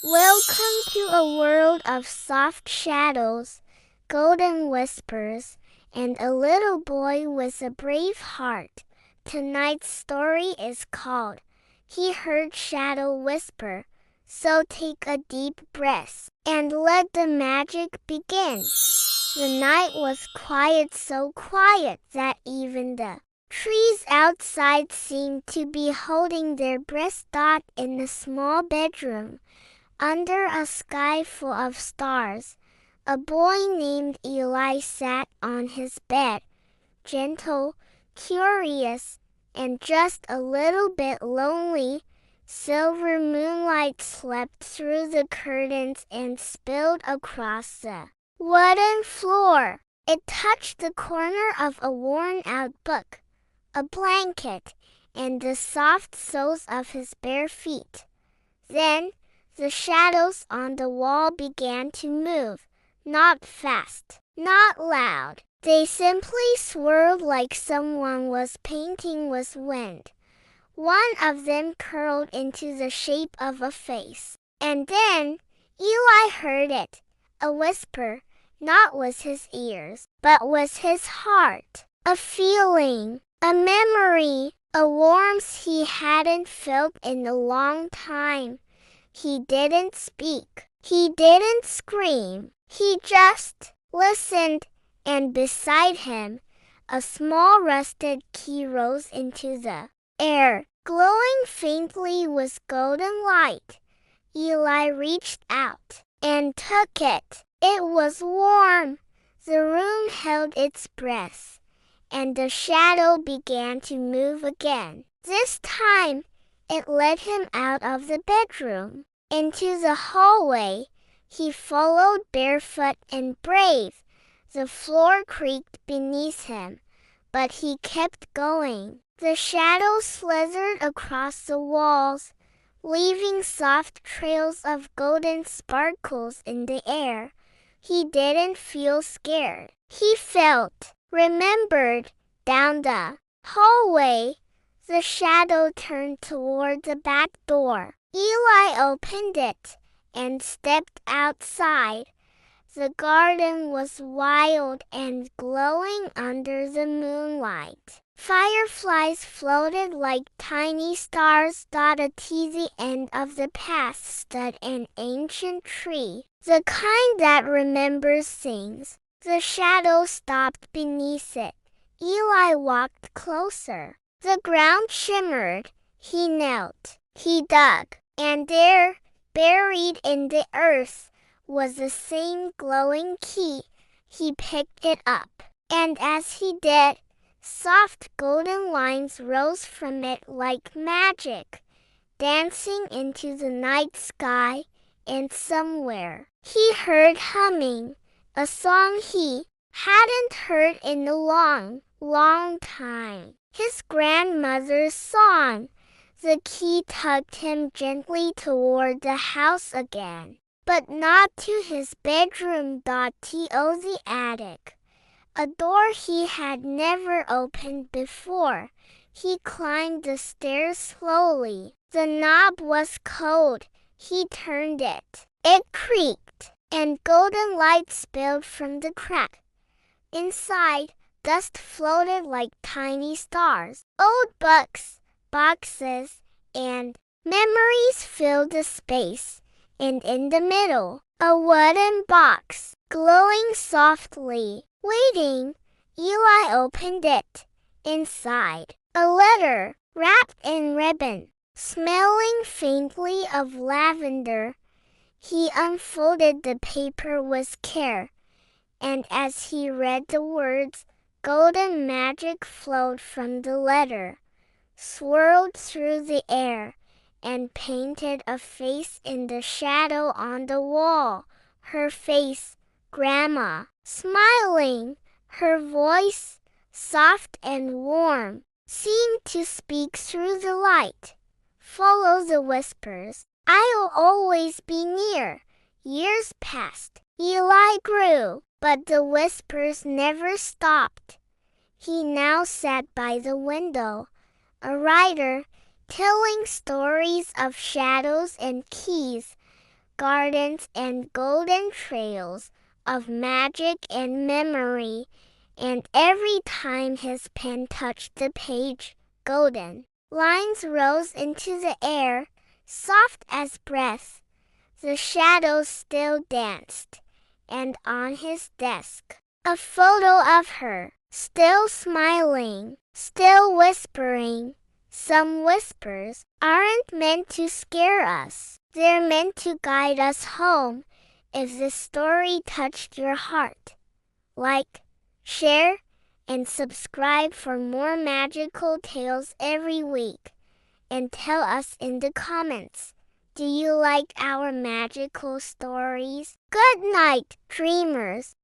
Welcome to a world of soft shadows, golden whispers, and a little boy with a brave heart. Tonight's story is called He Heard Shadow Whisper. So take a deep breath and let the magic begin. The night was quiet, so quiet that even the trees outside seemed to be holding their breath. In a small bedroom, under a sky full of stars, a boy named Eli sat on his bed, gentle, curious, and just a little bit lonely. Silver moonlight swept through the curtains and spilled across the wooden floor. It touched the corner of a worn-out book, a blanket, and the soft soles of his bare feet. Then the shadows on the wall began to move, not fast, not loud. They simply swirled like someone was painting with wind. One of them curled into the shape of a face. And then Eli heard it, a whisper, not with his ears, but with his heart. A feeling, a memory, a warmth he hadn't felt in a long time. He didn't speak. He didn't scream. He just listened, and beside him, a small rusted key rose into the air, glowing faintly with golden light. Eli reached out and took it. It was warm. The room held its breath, and the shadow began to move again. This time, it led him out of the bedroom, into the hallway. He followed barefoot and brave. The floor creaked beneath him, but he kept going. The shadows slithered across the walls, leaving soft trails of golden sparkles in the air. He didn't feel scared. He felt, remembered. Down the hallway, the shadow turned toward the back door. Eli opened it and stepped outside. The garden was wild and glowing under the moonlight. Fireflies floated like tiny stars. At the end of the path stood an ancient tree, the kind that remembers things. The shadow stopped beneath it. Eli walked closer. The ground shimmered. He knelt. He dug. And there, buried in the earth, was the same glowing key. He picked it up. And as he did, soft golden lines rose from it like magic, dancing into the night sky. And somewhere, he heard humming, a song he hadn't heard in a long, long time. His grandmother's song. The key tugged him gently toward the house again, but not to his bedroom. To the attic, a door he had never opened before. He climbed the stairs slowly. The knob was cold. He turned it. It creaked, and golden light spilled from the crack. Inside, dust floated like tiny stars. Old books, boxes, and memories filled the space. And in the middle, a wooden box, glowing softly. Waiting, Eli opened it. Inside, a letter, wrapped in ribbon, smelling faintly of lavender. He unfolded the paper with care, and as he read the words, golden magic flowed from the letter, swirled through the air, and painted a face in the shadow on the wall. Her face, Grandma, smiling. Her voice, soft and warm, seemed to speak through the light. Follow the whispers. I'll always be near. Years passed. Eli grew, but the whispers never stopped. He now sat by the window, a writer, telling stories of shadows and keys. gardens, and golden trails of magic and memory. And every time his pen touched the page, golden lines rose into the air, soft as breath. The shadows still danced, and on his desk, a photo of her, still smiling, still whispering. Some whispers aren't meant to scare us. They're meant to guide us home. If this story touched your heart, like, share, and subscribe for more magical tales every week. And tell us in the comments, do you like our magical stories? Good night, dreamers.